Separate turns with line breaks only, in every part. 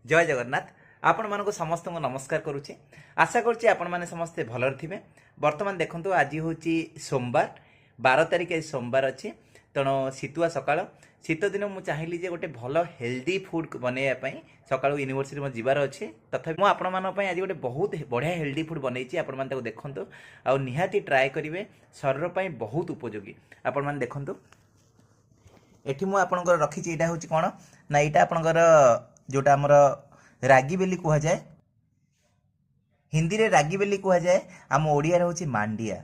जय जगन्नाथ। आपण मानक समस्त नमस्कार करुच्चे। आशा करुच्चे आपण माने समस्ते भलर थिबे। वर्तमान देखंतु आज होची सोमवार 12 तारिख आज सोमवार अछि। तेणु शीतुआ सकाळ शीत दिन मु चाहिली जे गोटे भल हेल्दी फूड बनैया पई सकाळू यूनिवर्सिटी म जिबार अछि। तथापि मु आपण मान पई आज गोटे बहुत बढ़िया हेल्दी फूड बनैछि। आपण मान ताको देखंतु आ निहाती ट्राई करिवे, शरीर पई बहुत उपयोगी। आपण मान देखंतु एठी मु आपणकर रखिछि। एटा होछि कोन ना, एटा आपणकर जोटा हमर रागी बेली कुहा जाए, हिंदी रे रागी बेली कुहा जाए, आम ओडिया रे होछि मांडिया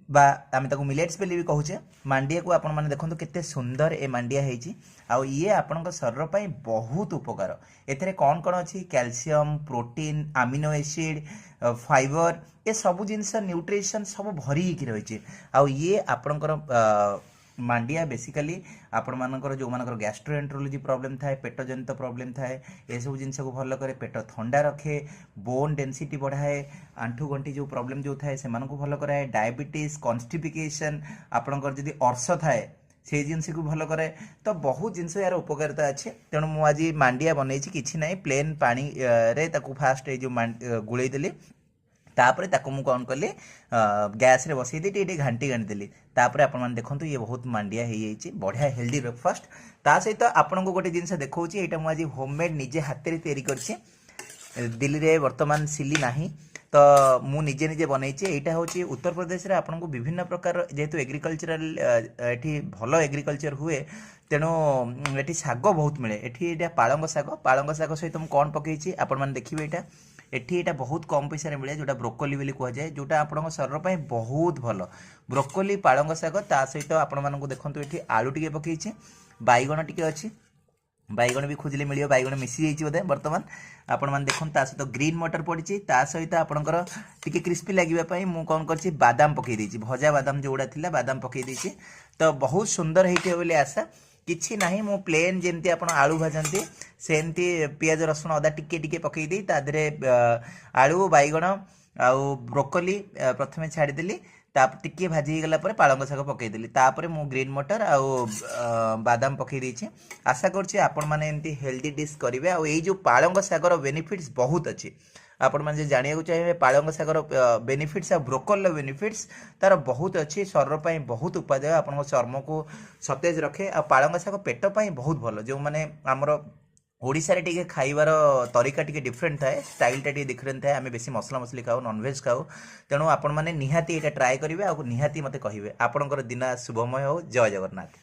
बा आम ताको मिलेट्स बेली भी कहूचे। मांडिया को आपण माने देखंतु केते सुंदर ए मांडिया हेछि। आ ये आपणक शरीर पई बहुत उपकार। एथरे कोन कोन अछि? Calcium, protein, amino acid, fibre, ए सब जिंस न्यूट्रिशन सब भरी कि रहिछि। आ ये आपणकर मांडिया बेसिकली आपण मानकर जो मानकर गैस्ट्रोएंट्रोलॉजी प्रॉब्लम थाए, पेट जनित प्रॉब्लम थाए, ए सब जिंस को भल करे, पेट ठंडा रखे, बोन डेंसिटी बढ़ाए, आंठू गंठी जो प्रॉब्लम जो थाए से मान को भल कराए, डायबिटीज, कॉन्स्टिपिकेशन, आपणकर जदि अर्श थाए से जिनस को भल करे। तो बहुत जिनस यार उपकारिता अच्छे। तेणु मु आज मांडिया बनई किसी ना, प्लेन पानी रे ताकू फास्ट जो गुड़े देली, तापर ताको मु कौन कली गैस रे बसई दी घांटी घांटी देली। तापर आपण माने देखंतु ये बहुत मांडिया हे जाइछि, बढ़िया हेल्दी ब्रेकफास्ट। ता सहित आपण को गोटे जिनस देखौछि, एटा मु आज होममेड निजे हाथ रे तैयारी करछि। दिल्ली रे वर्तमान सिली नाही, तो मु निजे निजे बनैछि। एटा होछि उत्तर प्रदेश रे आपण को विभिन्न प्रकार जेहेतु एग्रीकल्चरल एठी भलो एग्रीकल्चर हुए, तेणु एठी साग बहुत मिले। एठी एटा पालंग साग सहित मु कोन पकेछि आपण माने देखिबे। एटा एठी एटा बहुत कम पैसा रे मिले, जोटा ब्रोकोली बोली कुहा जाए, जोटा आपण शरीर पई बहुत भलो। ब्रोकोली, पालंग साग, ता सहित आपण मानकु देखंतु एठी आलू टिके पकेछि, बाइगण टिके अछि, बाइगण भी खोजले मिलियो, बाइगण मिसी जाइछि बोधे वर्तमान। आपण मान देखन ता सहित ग्रीन मटर पड़िछि, ता सहित आपणकर टिके क्रिस्पी लागिबा पई मु कोन करछि, बादाम पकई देछि, भजा बादाम जोड़ा थिला बादाम पकई देछि। तो बहुत सुंदर हेइथे बोली आशा। किछि नाही, मु प्लेन जेमती आपण आलू भाजंती सेमती पियाज रसुण अदा टिके टिके पकई देई, ता धरे आलू बाइगण आउ ब्रोकोली प्रथमे छाड़ी देली, तापर टिके भाजी गला पर पालंग शाग पकई देली, तापर मु ग्रीन मटर आउ बादाम पकई देछि। आशा करछि आपण माने एमती हेल्दी डिश करिवे। आ एई जो पालंग शागर बेनिफिट्स बहुत अछि, आपण माने जानिया को चाहिए पालंग शागर बेनिफिट्स आ ब्रोकोली बेनिफिट्स तार बहुत अच्छी, शरीर पई बहुत उपादेय, आपण चर्म को सतेज रखे। आ पालंग शाग पेट पई बहुत भलो। जो माने हमर ओडिसा रे टिके खाइबार तरीका टिके डिफरेंट थाए, स्टाइल टा टिके डिफरेंट थाए। आमे बेसी मसला मसली खाऊ, नॉनवेज खाऊ। तेणु आपण माने निहाती एटा ट्राई करिवे आ निहाती मते कहिवे। आपणकर दिन शुभमय हो। जय जगन्नाथ।